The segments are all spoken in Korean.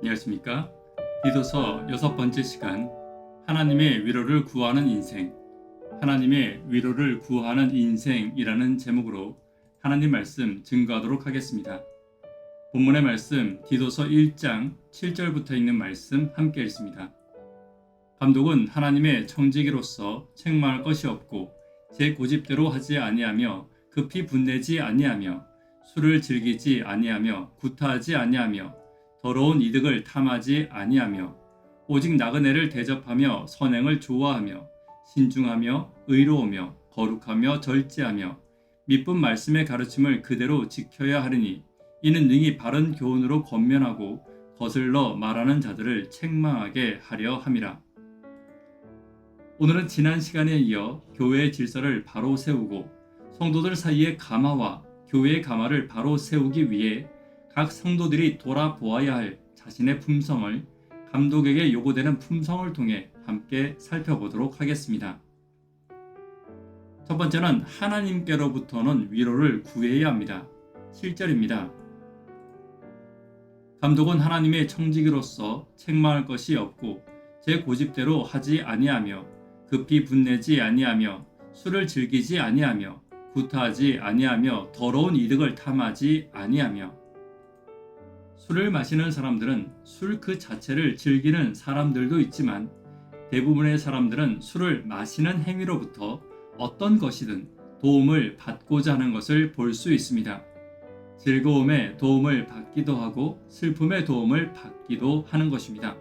안녕하십니까? 디도서 6번째 시간, 하나님의 위로를 구하는 인생, 하나님의 위로를 구하는 인생이라는 제목으로 하나님 말씀 증거하도록 하겠습니다. 본문의 말씀 디도서 1장 7절부터 있는 말씀 함께 읽습니다. 감독은 하나님의 청지기로서 책망할 것이 없고 제 고집대로 하지 아니하며 급히 분내지 아니하며 술을 즐기지 아니하며 구타하지 아니하며 더러운 이득을 탐하지 아니하며 오직 나그네를 대접하며 선행을 좋아하며 신중하며 의로우며 거룩하며 절제하며 미쁜 말씀의 가르침을 그대로 지켜야 하리니 이는 능히 바른 교훈으로 권면하고 거슬러 말하는 자들을 책망하게 하려 함이라. 오늘은 지난 시간에 이어 교회의 질서를 바로 세우고 성도들 사이의 가마와 교회의 가마를 바로 세우기 위해 각 성도들이 돌아보아야 할 자신의 품성을 감독에게 요구되는 품성을 통해 함께 살펴보도록 하겠습니다. 첫 번째는 하나님께로부터는 위로를 구해야 합니다. 7절입니다. 감독은 하나님의 청지기로서 책망할 것이 없고 제 고집대로 하지 아니하며 급히 분내지 아니하며 술을 즐기지 아니하며 구타하지 아니하며 더러운 이득을 탐하지 아니하며. 술을 마시는 사람들은 술 그 자체를 즐기는 사람들도 있지만 대부분의 사람들은 술을 마시는 행위로부터 어떤 것이든 도움을 받고자 하는 것을 볼 수 있습니다. 즐거움에 도움을 받기도 하고 슬픔의 도움을 받기도 하는 것입니다.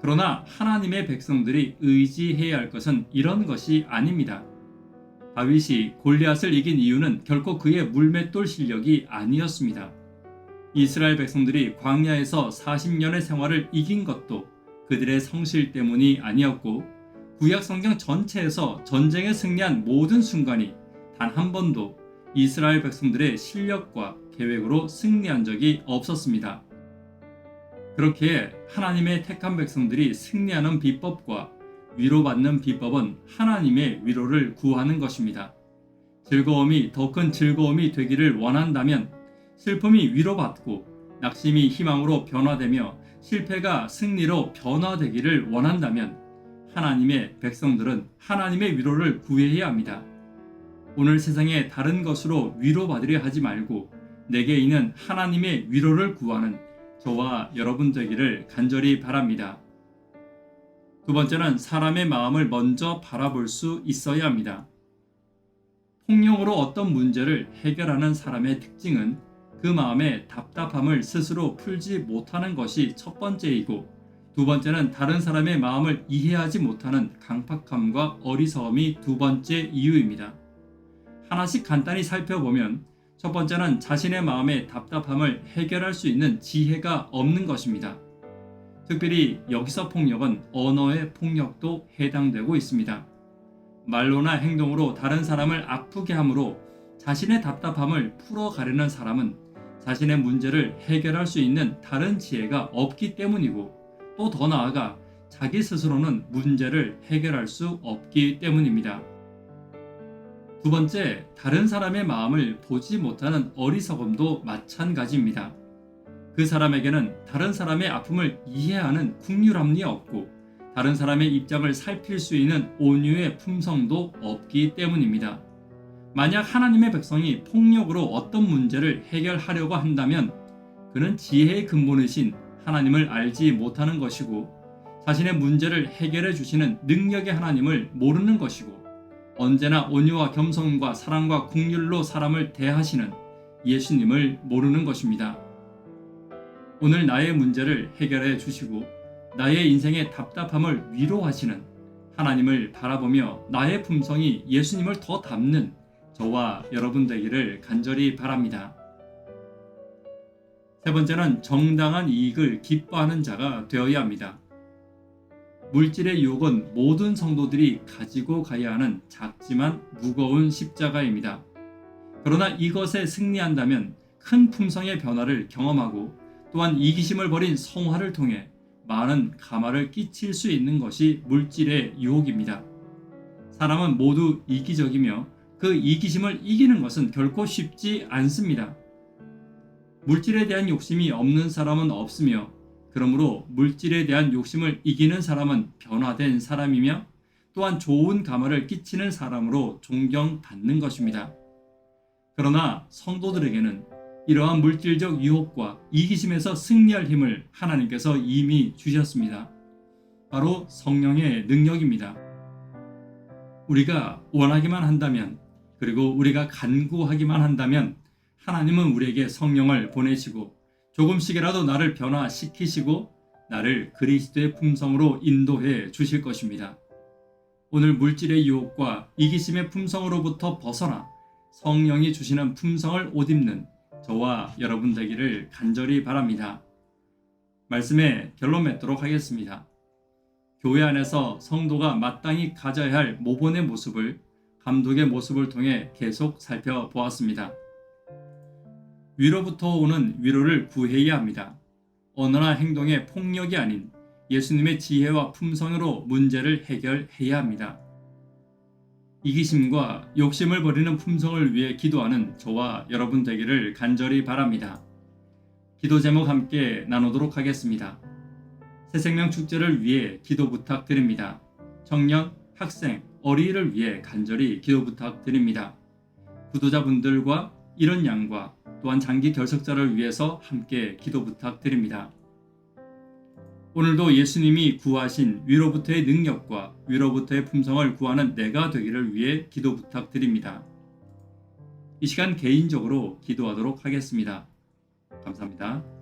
그러나 하나님의 백성들이 의지해야 할 것은 이런 것이 아닙니다. 다윗이 골리앗을 이긴 이유는 결코 그의 물맷돌 실력이 아니었습니다. 이스라엘 백성들이 광야에서 40년의 생활을 이긴 것도 그들의 성실 때문이 아니었고 구약 성경 전체에서 전쟁에 승리한 모든 순간이 단 한 번도 이스라엘 백성들의 실력과 계획으로 승리한 적이 없었습니다. 그렇기에 하나님의 택한 백성들이 승리하는 비법과 위로받는 비법은 하나님의 위로를 구하는 것입니다. 즐거움이 더 큰 즐거움이 되기를 원한다면 슬픔이 위로받고 낙심이 희망으로 변화되며 실패가 승리로 변화되기를 원한다면 하나님의 백성들은 하나님의 위로를 구해야 합니다. 오늘 세상의 다른 것으로 위로받으려 하지 말고 내게 있는 하나님의 위로를 구하는 저와 여러분 되기를 간절히 바랍니다. 두 번째는 사람의 마음을 먼저 바라볼 수 있어야 합니다. 폭력으로 어떤 문제를 해결하는 사람의 특징은 그 마음의 답답함을 스스로 풀지 못하는 것이 첫 번째이고 두 번째는 다른 사람의 마음을 이해하지 못하는 강팍함과 어리석음이 두 번째 이유입니다. 하나씩 간단히 살펴보면 첫 번째는 자신의 마음의 답답함을 해결할 수 있는 지혜가 없는 것입니다. 특별히 여기서 폭력은 언어의 폭력도 해당되고 있습니다. 말로나 행동으로 다른 사람을 아프게 함으로 자신의 답답함을 풀어가려는 사람은 자신의 문제를 해결할 수 있는 다른 지혜가 없기 때문이고 또 더 나아가 자기 스스로는 문제를 해결할 수 없기 때문입니다. 두 번째, 다른 사람의 마음을 보지 못하는 어리석음도 마찬가지입니다. 그 사람에게는 다른 사람의 아픔을 이해하는 국률함이 없고 다른 사람의 입장을 살필 수 있는 온유의 품성도 없기 때문입니다. 만약 하나님의 백성이 폭력으로 어떤 문제를 해결하려고 한다면 그는 지혜의 근본이신 하나님을 알지 못하는 것이고 자신의 문제를 해결해 주시는 능력의 하나님을 모르는 것이고 언제나 온유와 겸손과 사랑과 긍휼로 사람을 대하시는 예수님을 모르는 것입니다. 오늘 나의 문제를 해결해 주시고 나의 인생의 답답함을 위로하시는 하나님을 바라보며 나의 품성이 예수님을 더 닮는 저와 여러분 되기를 간절히 바랍니다. 세 번째는 정당한 이익을 기뻐하는 자가 되어야 합니다. 물질의 유혹은 모든 성도들이 가지고 가야 하는 작지만 무거운 십자가입니다. 그러나 이것에 승리한다면 큰 품성의 변화를 경험하고 또한 이기심을 버린 성화를 통해 많은 가마를 끼칠 수 있는 것이 물질의 유혹입니다. 사람은 모두 이기적이며 그 이기심을 이기는 것은 결코 쉽지 않습니다. 물질에 대한 욕심이 없는 사람은 없으며 그러므로 물질에 대한 욕심을 이기는 사람은 변화된 사람이며 또한 좋은 감화를 끼치는 사람으로 존경받는 것입니다. 그러나 성도들에게는 이러한 물질적 유혹과 이기심에서 승리할 힘을 하나님께서 이미 주셨습니다. 바로 성령의 능력입니다. 우리가 원하기만 한다면, 그리고 우리가 간구하기만 한다면 하나님은 우리에게 성령을 보내시고 조금씩이라도 나를 변화시키시고 나를 그리스도의 품성으로 인도해 주실 것입니다. 오늘 물질의 유혹과 이기심의 품성으로부터 벗어나 성령이 주시는 품성을 옷 입는 저와 여러분 되기를 간절히 바랍니다. 말씀에 결론 맺도록 하겠습니다. 교회 안에서 성도가 마땅히 가져야 할 모본의 모습을 감독의 모습을 통해 계속 살펴보았습니다. 위로부터 오는 위로를 구해야 합니다. 언어나 행동의 폭력이 아닌 예수님의 지혜와 품성으로 문제를 해결해야 합니다. 이기심과 욕심을 버리는 품성을 위해 기도하는 저와 여러분 되기를 간절히 바랍니다. 기도 제목 함께 나누도록 하겠습니다. 새생명 축제를 위해 기도 부탁드립니다. 청년, 학생, 어린이를 위해 간절히 기도 부탁드립니다. 구도자분들과 이런 양과 또한 장기 결석자를 위해서 함께 기도 부탁드립니다. 오늘도 예수님이 구하신 위로부터의 능력과 위로부터의 품성을 구하는 내가 되기를 위해 기도 부탁드립니다. 이 시간 개인적으로 기도하도록 하겠습니다. 감사합니다.